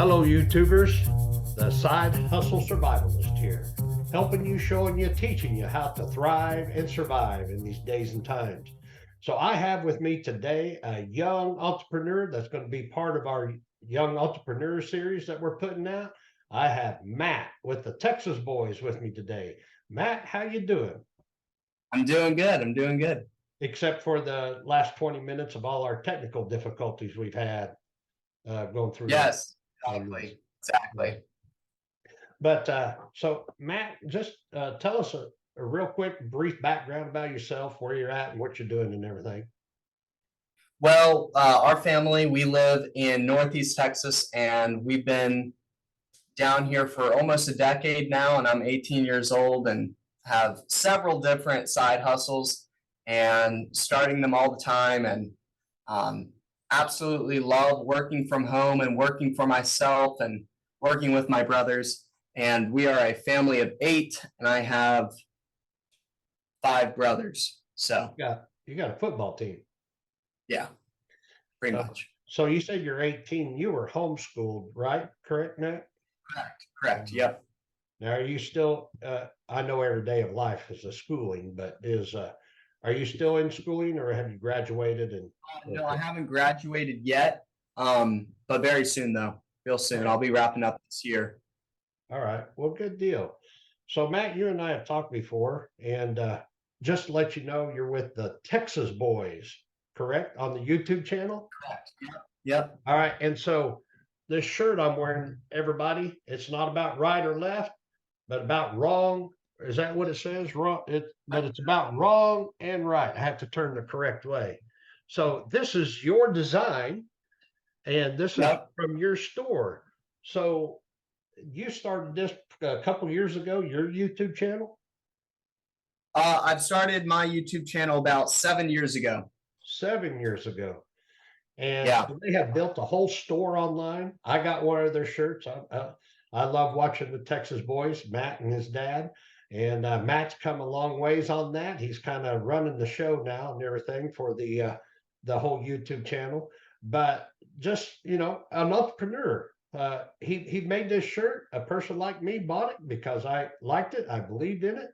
Hello, YouTubers. The Side Hustle Survivalist here, helping you, showing you, teaching you how to thrive and survive in these days and times. So, I have with me today a young entrepreneur that's going to be part of our Young Entrepreneur series that we're putting out. I have Matt with the Texas Boys with me today. Matt, how you doing? I'm doing good. I'm doing good. Except for the last 20 minutes of all our technical difficulties we've had going through that. Yes, exactly. But so, Matt, just tell us a real quick, brief background about yourself, where you're at, and what you're doing, and everything. Well, our family, we live in Northeast Texas, and we've been down here for almost a decade now, and I'm 18 years old and have several different side hustles and starting them all the time, and um, absolutely love working from home and working for myself and working with my brothers. And we are a family of 8, and I have 5 brothers. So You got a football team. yeah, pretty much. So you said you're 18. You were homeschooled, right? Correct, Matt? Correct. Yep. Now, are you still? I know every day of life is a schooling, but are you still in schooling, or have you graduated? And No, I haven't graduated yet, but very soon though. Real soon. I'll be wrapping up this year. All right. Well, good deal. So, Matt, you and I have talked before, and just to let you know, you're with the Texas Boys, correct? On the YouTube channel? Correct. Yep. All right. And so, this shirt I'm wearing, everybody, it's not about right or left, but about wrong. Is that what it says? Wrong. But it's about wrong and right. I have to turn the correct way. So, this is your design, and this is Yep. from your store. So, you started this a couple years ago, your YouTube channel? I've started my YouTube channel about 7 years ago. 7 years ago. And Yeah. so they have built a whole store online. I got one of their shirts. I love watching the Texas Boys, Matt and his dad. And Matt's come a long ways on that. He's kind of running the show now and everything for the whole YouTube channel. But just, an entrepreneur. He made this shirt. A person like me bought it because I liked it. I believed in it.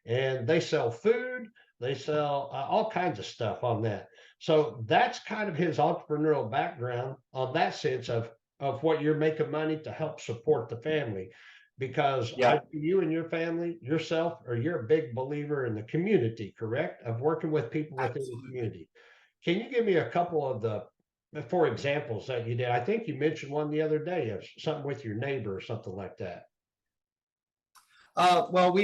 And they sell food. They sell all kinds of stuff on that. So that's kind of his entrepreneurial background on that sense of what you're making money to help support the family. Because Yeah. you and your family, yourself, or you're a big believer in the community, correct? Of working with people within the community. Can you give me a couple of for examples that you did? I think you mentioned one the other day of something with your neighbor or something like that. Well,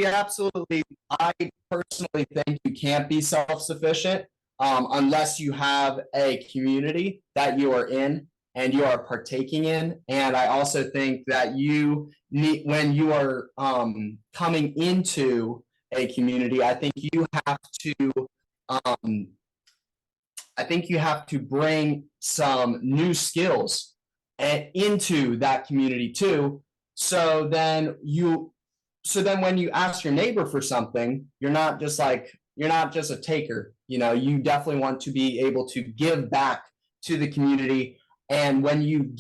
I personally think you can't be self-sufficient unless you have a community that you are in and you are partaking in. And I also think that you need, when you are coming into a community, um, I think you have to bring some new skills into that community too. So then when you ask your neighbor for something, you're not just a taker. You definitely want to be able to give back to the community. And when you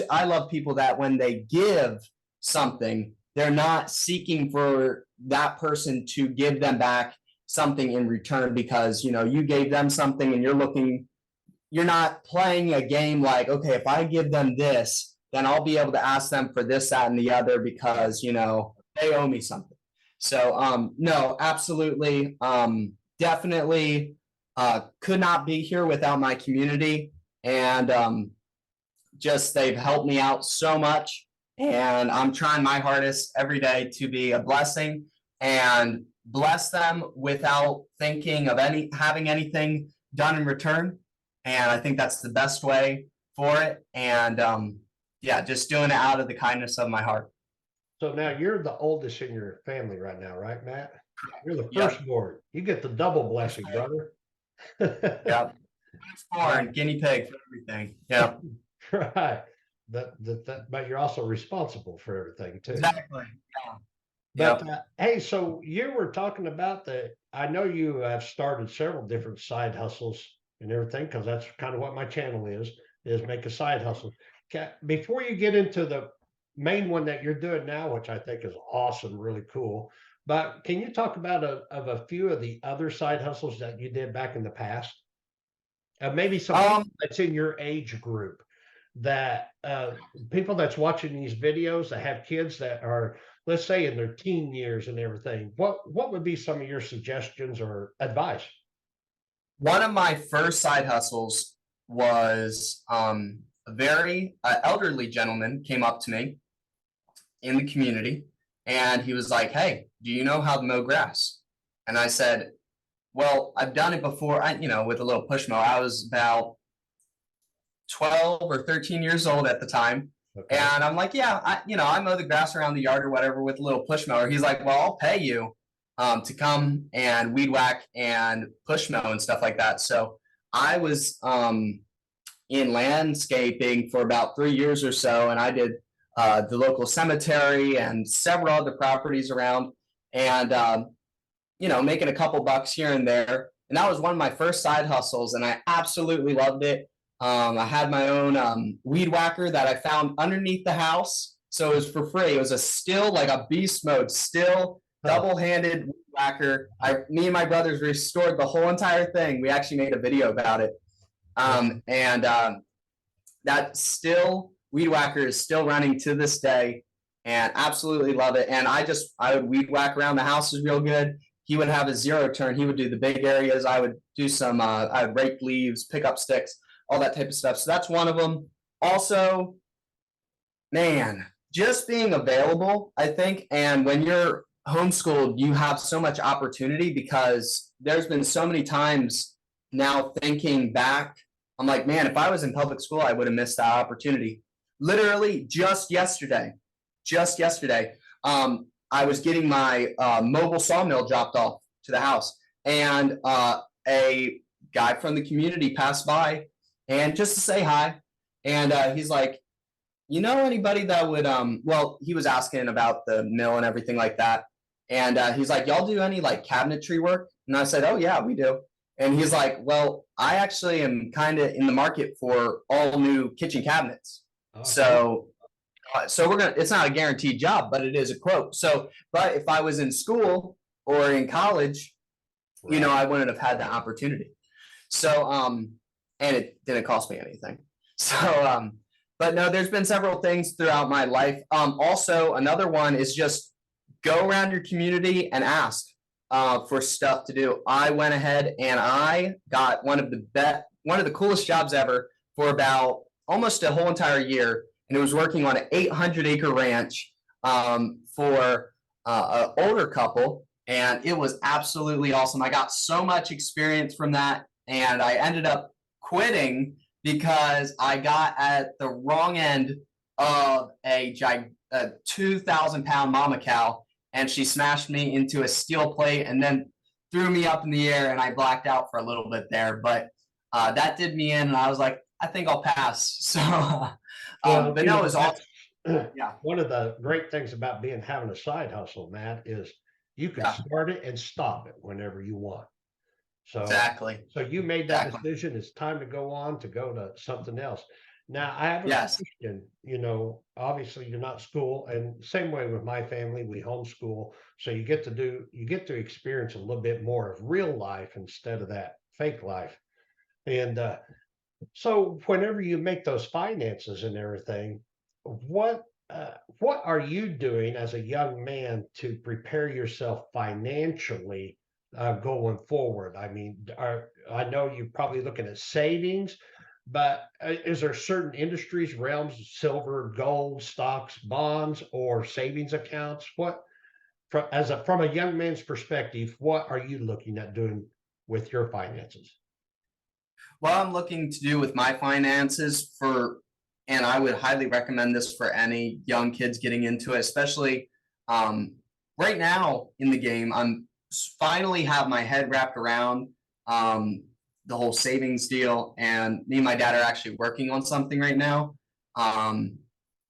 I love people that when they give something, they're not seeking for that person to give them back something in return because, you gave them something and you're not playing a game like, okay, if I give them this, then I'll be able to ask them for this, that, and the other because, they owe me something. So, no, absolutely. Definitely could not be here without my community. And just they've helped me out so much. And I'm trying my hardest every day to be a blessing and bless them without thinking of having anything done in return. And I think that's the best way for it. And just doing it out of the kindness of my heart. So now you're the oldest in your family right now, right, Matt? You're the firstborn. You get the double blessing, brother. Yeah. Firstborn, guinea pig for everything. Yeah. Right. But you're also responsible for everything too. Exactly. Yeah. But hey, so you were talking about I know you have started several different side hustles and everything, because that's kind of what my channel is make a side hustle. before you get into the main one that you're doing now, which I think is awesome, really cool. But can you talk about a few of the other side hustles that you did back in the past? Maybe some people Um, that's in your age group that people that's watching these videos that have kids that are, let's say, in their teen years and everything. What would be some of your suggestions or advice? One of my first side hustles was a very elderly gentleman came up to me in the community and he was like, "Hey, do you know how to mow grass?" And I said, "Well, I've done it before. With a little push mower. I was about 12 or 13 years old at the time." Okay. And I'm like, "Yeah, I mow the grass around the yard or whatever with a little push mower." He's like, "Well, I'll pay you to come and weed whack and push mow and stuff like that." So I was in landscaping for about 3 years or so, and I did the local cemetery and several other properties around, and making a couple bucks here and there. And that was one of my first side hustles, and I absolutely loved it. I had my own weed whacker that I found underneath the house, so it was for free. It was a still, like a beast mode, still Huh. double-handed weed whacker. Me and my brothers restored the whole entire thing. We actually made a video about it, Wow. and that still weed whacker is still running to this day, and absolutely love it. And I would weed whack around the houses real good. He would have a zero turn. He would do the big areas. I would do some. I would rake leaves, pick up sticks, all that type of stuff. So that's one of them. Also, man, just being available, I think. And when you're homeschooled, you have so much opportunity because there's been so many times now thinking back, I'm like, man, if I was in public school, I would have missed that opportunity. Literally just yesterday, I was getting my mobile sawmill dropped off to the house, and a guy from the community passed by, and just to say hi, and he's like, "You know anybody that would?" Well, he was asking about the mill and everything like that, and he's like, "Y'all do any like cabinetry work?" And I said, "Oh yeah, we do." And he's like, "Well, I actually am kind of in the market for all new kitchen cabinets." Oh, cool. So we're gonna. It's not a guaranteed job, but it is a quote. So, but if I was in school or in college, Right. I wouldn't have had that opportunity. So, and it didn't cost me anything. So, but no, there's been several things throughout my life. Also, another one is just go around your community and ask for stuff to do. I went ahead and I got one of the coolest jobs ever for about almost a whole entire year, and it was working on an 800-acre ranch for an older couple, and it was absolutely awesome. I got so much experience from that, and I ended up quitting because I got at the wrong end of a 2,000-pound mama cow, and she smashed me into a steel plate and then threw me up in the air, and I blacked out for a little bit there. But that did me in, and I was like, I think I'll pass. So, Well, but no, it was that's awesome. Yeah, one of the great things about having a side hustle, Matt, is you can yeah, start it and stop it whenever you want. So, exactly, so you made that exactly. decision. It's time to go on to go to something else. Now, I have a Yes, question. Obviously you're not school, and same way with my family, we homeschool. So you get to experience a little bit more of real life instead of that fake life. And so whenever you make those finances and everything, what what are you doing as a young man to prepare yourself financially going forward? I mean, I know you're probably looking at savings, but is there certain industries, realms, silver, gold, stocks, bonds, or savings accounts? What from a young man's perspective, what are you looking at doing with your finances? what I'm looking to do with my finances and I would highly recommend this for any young kids getting into it, especially um, right now in the game. I'm finally have my head wrapped around um, the whole savings deal, and me and my dad are actually working on something right now um,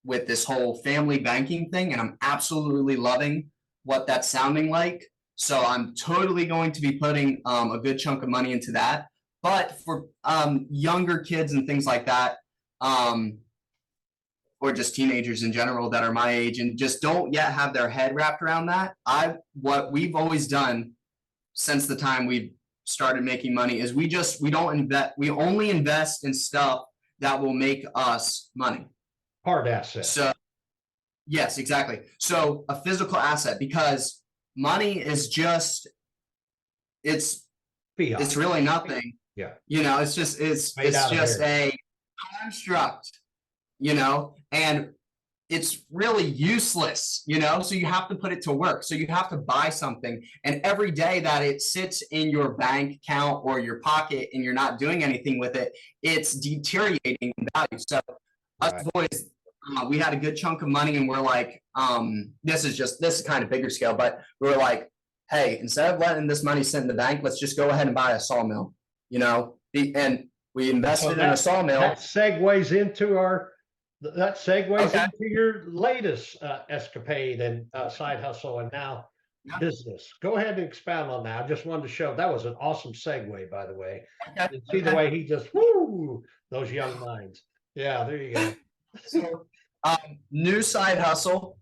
with this whole family banking thing, and I'm absolutely loving what that's sounding like. So I'm totally going to be putting a good chunk of money into that. But for younger kids and things like that, um, or just teenagers in general that are my age and just don't yet have their head wrapped around that, what we've always done since the time we've started making money is we don't invest, we only invest in stuff that will make us money. Hard asset. So yes, exactly. So a physical asset, because money is just, it's Fiat. really nothing. Yeah. It's just a construct, and it's really useless, so you have to put it to work. So you have to buy something, and every day that it sits in your bank account or your pocket and you're not doing anything with it, it's deteriorating in value. So us boys, we had a good chunk of money, and we're like, this is kind of bigger scale, but we were like, hey, instead of letting this money sit in the bank, let's just go ahead and buy a sawmill, and we invested in a sawmill. That segues into your latest escapade and side hustle and now business. Go ahead and expound on that. I just wanted to show that was an awesome segue, by the way. You see the way he just those young minds. Yeah, there you go. So, new side hustle.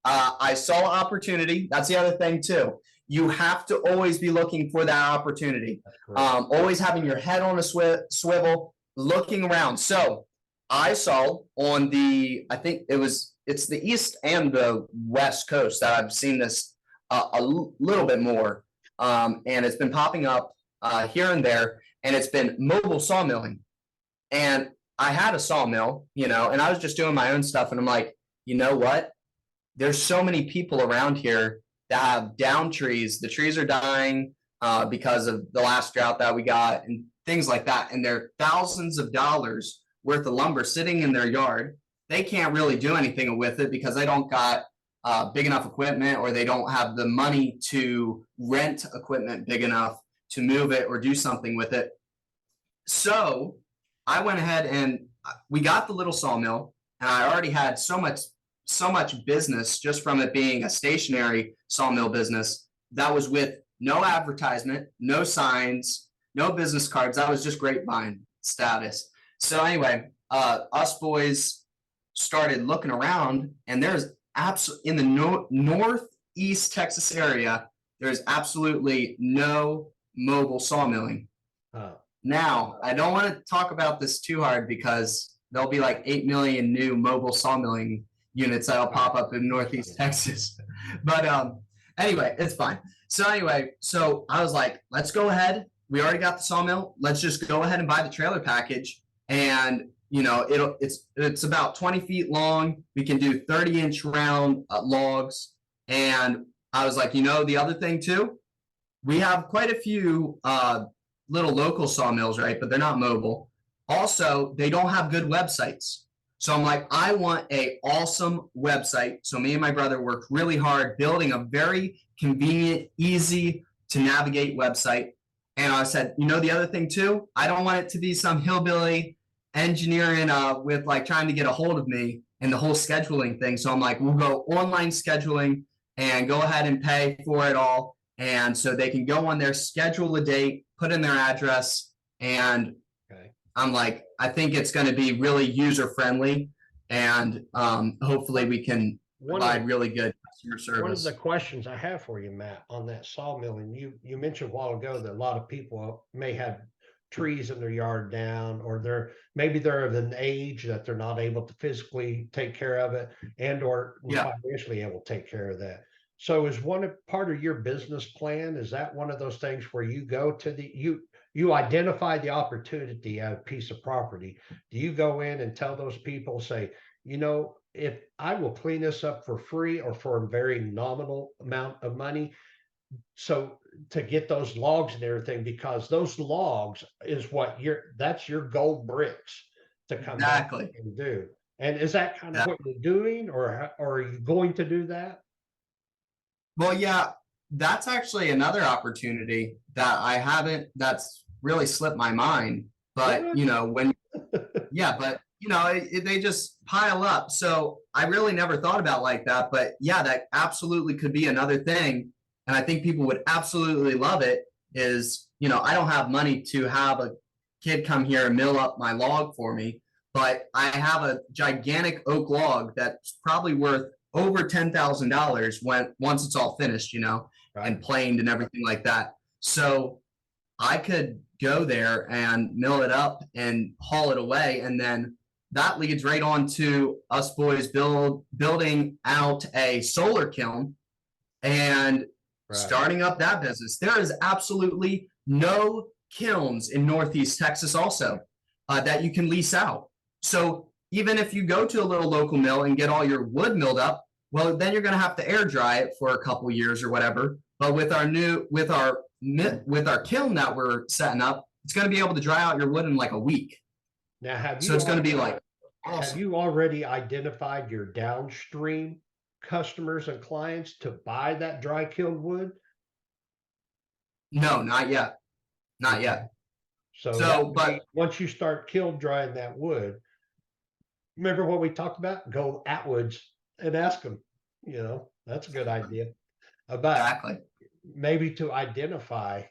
I saw opportunity. That's the other thing too. You have to always be looking for that opportunity. Always having your head on a swivel, looking around. So I saw on I think it's the east and the west coast that I've seen this a little bit more. And it's been popping up here and there, and it's been mobile sawmilling. And I had a sawmill, and I was just doing my own stuff. And I'm like, you know what? There's so many people around here that have down trees. The trees are dying because of the last drought that we got and things like that. And there are thousands of dollars worth of lumber sitting in their yard. They can't really do anything with it because they don't got big enough equipment, or they don't have the money to rent equipment big enough to move it or do something with it. So I went ahead and we got the little sawmill, and I already had so much business just from it being a stationary sawmill business that was with no advertisement, no signs, no business cards. That was just grapevine status. So anyway, us boys started looking around, and there's in the northeast Texas area, there's absolutely no mobile sawmilling. Now, I don't want to talk about this too hard because there'll be like 8 million new mobile sawmilling units that'll pop up in northeast Texas. But anyway, it's fine. So anyway, so I was like, let's go ahead. We already got the sawmill. Let's just go ahead and buy the trailer package. And it's about 20 feet long. We can do 30-inch round logs. And I was like, the other thing too, we have quite a few little local sawmills, right? But they're not mobile. Also, they don't have good websites. So I'm like, I want a awesome website. So me and my brother worked really hard building a very convenient, easy to navigate website. And I said, the other thing too, I don't want it to be some hillbilly engineering with like trying to get a hold of me and the whole scheduling thing. So I'm like, we'll go online scheduling and go ahead and pay for it all. And so they can go on there, schedule a date, put in their address. And I'm like, I think it's going to be really user friendly, and hopefully we can provide really good customer service. One of the questions I have for you, Matt, on that sawmilling, you mentioned a while ago that a lot of people may have trees in their yard down, or maybe they're of an age that they're not able to physically take care of it, and or financially able to take care of that. So is part of your business plan, is that one of those things where you go to you identify the opportunity at a piece of property? Do you go in and tell those people, say, if I will clean this up for free or for a very nominal amount of money, so to get those logs and everything, because those logs is that's your gold bricks to come back and do. And is that kind of what you're doing, or are you going to do that? Well, yeah, that's actually another opportunity that I haven't, that's really slipped my mind. But, they just pile up. So I really never thought about like that. But yeah, that absolutely could be another thing. And I think people would absolutely love it is, I don't have money to have a kid come here and mill up my log for me. but I have a gigantic oak log that's probably worth over $10,000 once it's all finished, you know, Right. and planed and everything like that. So I could go there and mill it up and haul it away, and then that leads right on to us boys building out a solar kiln and Right. starting up that business. There is absolutely no kilns in Northeast Texas also that you can lease out. So even if you go to a little local mill and get all your wood milled up, well, then you're going to have to air dry it for a couple years or whatever. But with our kiln that we're setting up, it's going to be able to dry out your wood in like a week. Now, So it's going to be like have awesome. you already identified your downstream customers and clients to buy that dry kiln wood? No, not yet. Not yet. So, but once you start kiln drying that wood, remember what we talked about? Go outwards and ask them. You know, that's a good idea. About exactly. maybe to identify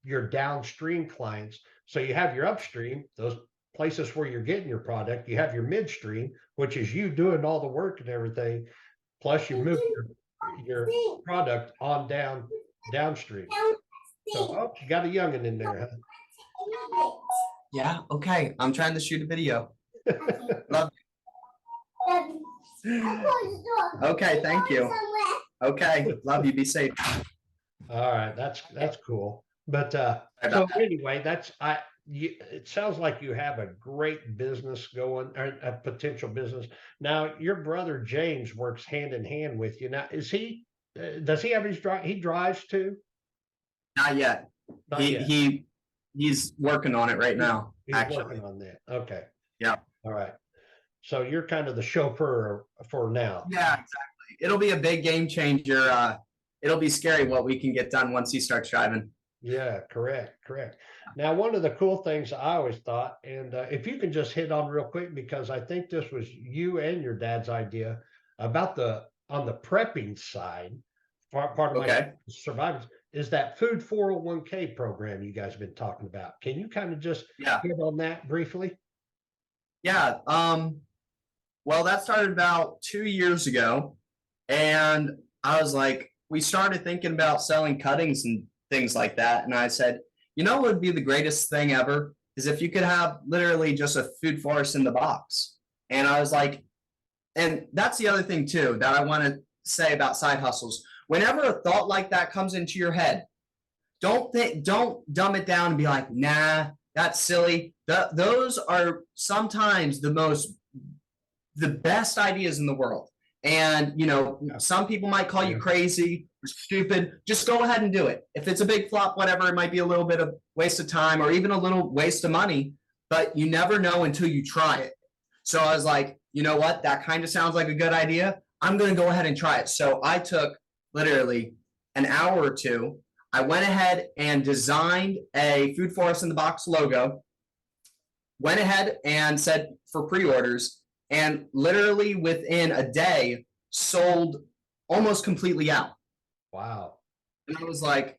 your downstream clients. So you have your upstream, those places where you're getting your product. You have your midstream, which is you doing all the work and everything. Plus you move your product on downstream. So, oh, you got a youngin in there, huh? Yeah. Okay. I'm trying to shoot a video. Love you. Okay. Thank you. Okay. Love you. Be safe. All right. That's cool. But so anyway, it sounds like you have a great business going, or a potential business. Now, your brother James works hand in hand with you. Now, does he have his drive? He drives too? Not yet. Not yet. He's working on it right now. He's working on that. Okay. Yeah. All right. So you're kind of the chauffeur for now. Yeah, exactly. It'll be a big game changer. It'll be scary what we can get done once he starts driving. Yeah, correct. Now, one of the cool things I always thought, and if you can just hit on real quick, because I think this was you and your dad's idea about on the prepping side, part of my survivors, is that food 401k program you guys have been talking about. Can you kind of just hit on that briefly? Yeah. Well, that started about 2 years ago, and I was like, we started thinking about selling cuttings and things like that. And I said, you know what would be the greatest thing ever is if you could have literally just a food forest in the box. And I was like, and that's the other thing too that I want to say about SideHustles. Whenever a thought like that comes into your head, don't dumb it down and be like, nah, that's silly. Those are sometimes the best ideas in the world. And, you know, some people might call you crazy or stupid. Just go ahead and do it. If it's a big flop, whatever, it might be a little bit of waste of time or even a little waste of money, but you never know until you try it. So I was like, you know what? That kind of sounds like a good idea. I'm going to go ahead and try it. So I took literally an hour or two. I went ahead and designed a Food Forest in the Box logo, went ahead and said for pre-orders, and literally within a day sold almost completely out. Wow. And I was like,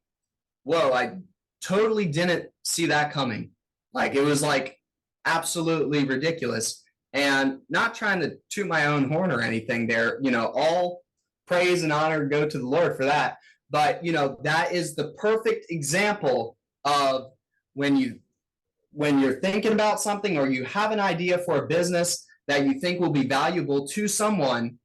whoa, I totally didn't see that coming. Like, it was like absolutely ridiculous. And not trying to toot my own horn or anything there, you know, all praise and honor go to the Lord for that. But, you know, that is the perfect example of when you're thinking about something or you have an idea for a business that you think will be valuable to someone,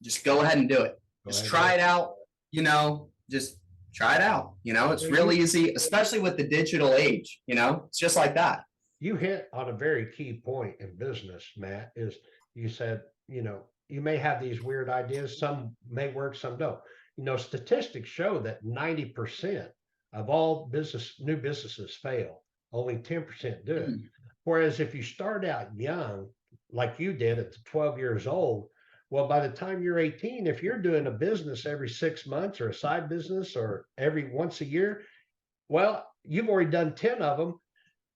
just go ahead and do it. Just try it out, you know, just try it out. You know, it's real easy, especially with the digital age, you know, it's just like that. You hit on a very key point in business, Matt, is you said, you know, you may have these weird ideas. Some may work, some don't. You know, statistics show that 90% of all new businesses fail. Only 10% do it. Whereas if you start out young, like you did at 12 years old, well, by the time you're 18, if you're doing a business every 6 months or a side business or every once a year, well, you've already done 10 of them.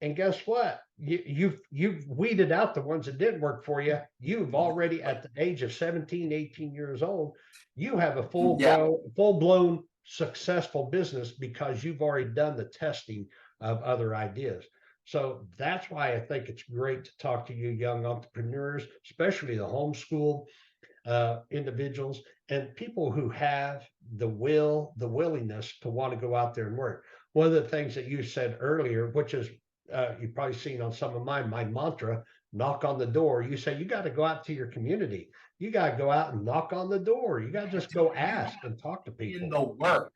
And guess what? You've weeded out the ones that didn't work for you. You've already, at the age of 17, 18 years old, you have a full-blown successful business because you've already done the testing of other ideas. So that's why I think it's great to talk to you young entrepreneurs, especially the homeschool individuals and people who have the willingness to want to go out there and work. One of the things that you said earlier, which is you've probably seen on some of my mantra, knock on the door. You say you got to go out to your community. You got to go out and knock on the door. You got to just go You ask and talk to in people. the work.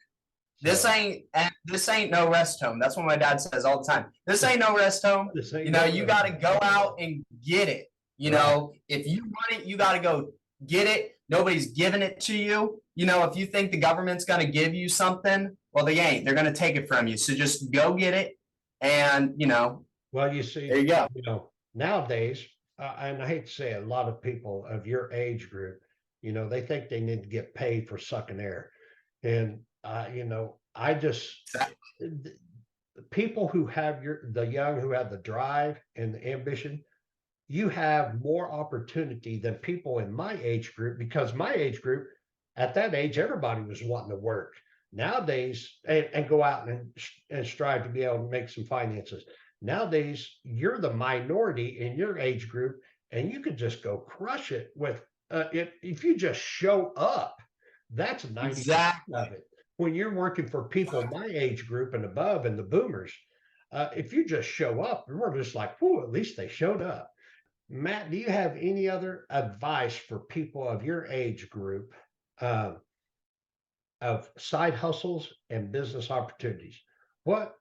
So This ain't no rest home. That's what my dad says all the time. This ain't no rest home. this ain't You know, no you got to restaurant. go out and get it. You Right. know, if you want it, you got to go get it. Nobody's giving it to you. You know, if you think the government's going to give you something, well, they ain't. They're going to take it from you. So just go get it. And, you know, Well, you there see, you go. nowadays, and I hate to say it, a lot of people of your age group, they think they need to get paid for sucking air. And, I just, the people who have the young who have the drive and the ambition, you have more opportunity than people in my age group because my age group, at that age, everybody was wanting to work. Nowadays, and go out and strive to be able to make some finances. Nowadays, you're the minority in your age group, and you can just go crush it with if you just show up. That's 90% Exactly. of it. When you're working for people my age group and above, and the boomers, if you just show up, we're just like, "Whoa, at least they showed up." Matt, do you have any other advice for people of your age group uh, of side hustles and business opportunities? What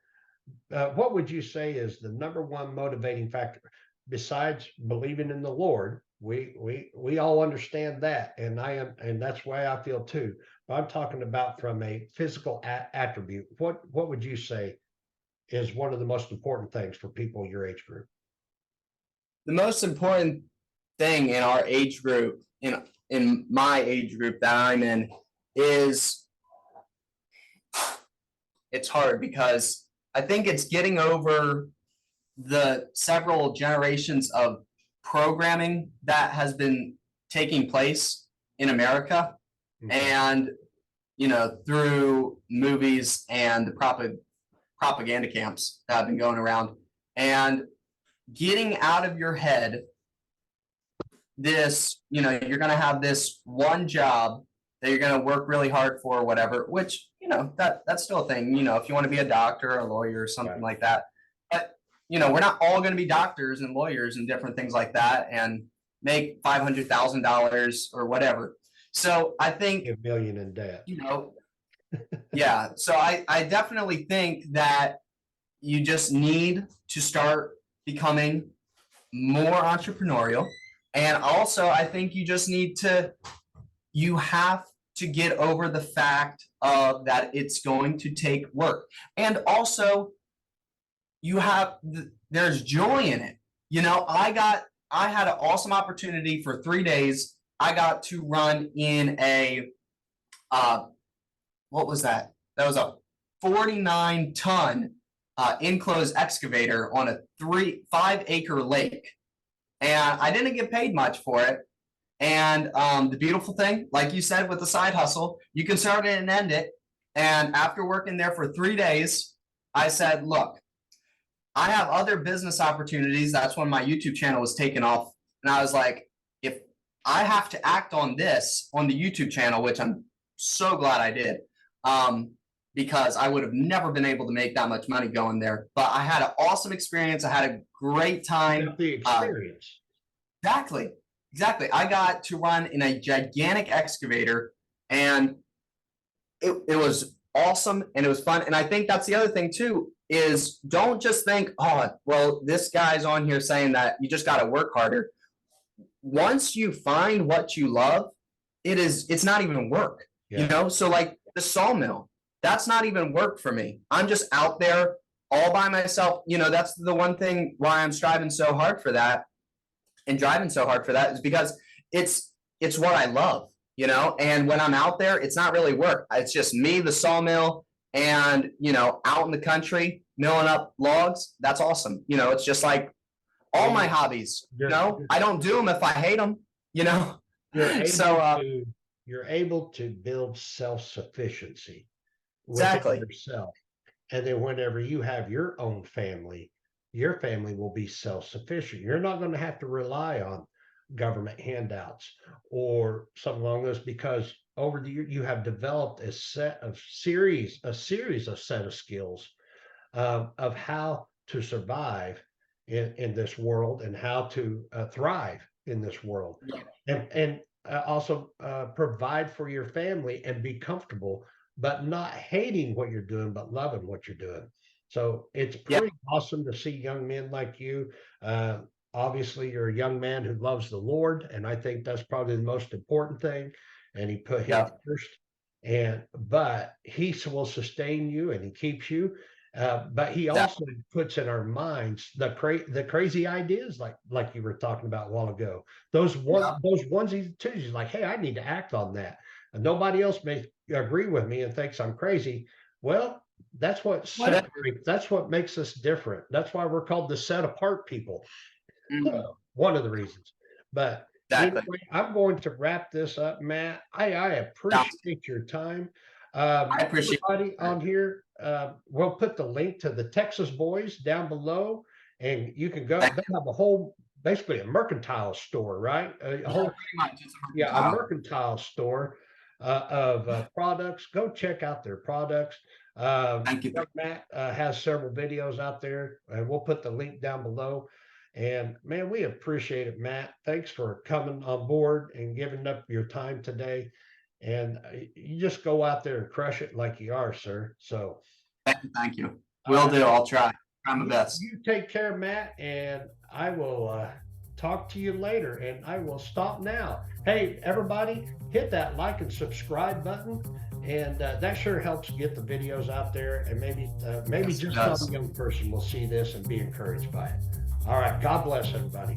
what would you say is the number one motivating factor besides believing in the Lord? We all understand that, and and that's why I feel too. But I'm talking about from a physical attribute. What would you say is one of the most important things for people your age group? The most important thing in our age group, in my age group that I'm in, is it's hard because I think it's getting over the several generations of programming that has been taking place in America. Okay. And, you know, through movies and the propaganda camps that have been going around, and getting out of your head this, you know, you're going to have this one job that you're going to work really hard for or whatever, which, you know, that's still a thing, you know, if you want to be a doctor or a lawyer or something Right. like that. But, you know, we're not all going to be doctors and lawyers and different things like that and make $500,000 or whatever. So I think, A million in debt. you know, yeah. So I definitely think that you just need to start becoming more entrepreneurial. And also, I think you have to get over the fact of that it's going to take work. And also, there's joy in it. You know, I had an awesome opportunity for 3 days. I got to run in uh, what was that? That was a 49-ton enclosed excavator on a 5-acre lake. And I didn't get paid much for it. And the beautiful thing, like you said, with the side hustle, you can start it and end it. And after working there for 3 days, I said, look, I have other business opportunities. That's when my YouTube channel was taken off. And I was like, if I have to act on this on the YouTube channel, which I'm so glad I did, because I would have never been able to make that much money going there. But I had an awesome experience. I had a great time. The experience. Exactly. I got to run in a gigantic excavator, and it was awesome and it was fun. And I think that's the other thing too, is don't just think, oh, well, this guy's on here saying that you just got to work harder. Once you find what you love, it's not even work, Yeah. you know? So like the sawmill, that's not even work for me. I'm just out there all by myself. You know, that's the one thing why I'm striving so hard for that and driving so hard for that is because it's what I love, you know? And when I'm out there, it's not really work. It's just me, the sawmill, and, you know, out in the country, milling up logs. That's awesome. You know, it's just like all my hobbies, you know, I don't do them if I hate them, you know? You're able to build self-sufficiency within Exactly. yourself. And then whenever you have your own family, your family will be self-sufficient. You're not going to have to rely on government handouts or something along those, because over the year you have developed a series of set of skills of how to survive in this world, and how to thrive in this world, Yeah. and also provide for your family and be comfortable, but not hating what you're doing, but loving what you're doing. So it's Yeah. pretty awesome to see young men like you. Uh, Obviously, you're a young man who loves the Lord, and I think that's probably the most important thing. And he put him Yeah. first, and but he will sustain you and he keeps you. But he also Exactly. puts in our minds the crazy ideas, like you were talking about a while ago. Yeah. Those onesies, twosies, like, hey, I need to act on that. And nobody else may agree with me and thinks I'm crazy. Well, that's what Whatever. separates. That's what makes us different. That's why we're called the set apart people. Mm, One of the reasons. But exactly. anyway, I'm going to wrap this up, Matt. I Sounds good. appreciate your time. I appreciate Everybody it. on here, we'll put the link to the Texas Boys down below, and you can go. Thank They you. have a whole, basically a mercantile store, right? A Yeah, whole, pretty much. It's a yeah, a mercantile. mercantile store of products. Go check out their products. Thank you. Young Matt has several videos out there, and we'll put the link down below. And man, we appreciate it, Matt. Thanks for coming on board and giving up your time today. And you just go out there and crush it like you are, sir. So, Thank you. Thank you. all Will right, do. I'll try. Try my you, best. you take care, Matt, and I will talk to you later. And I will stop now. Hey, everybody, hit that like and subscribe button, and that sure helps get the videos out there. And maybe Yes, it just does. some young person will see this and be encouraged by it. All right, God bless everybody.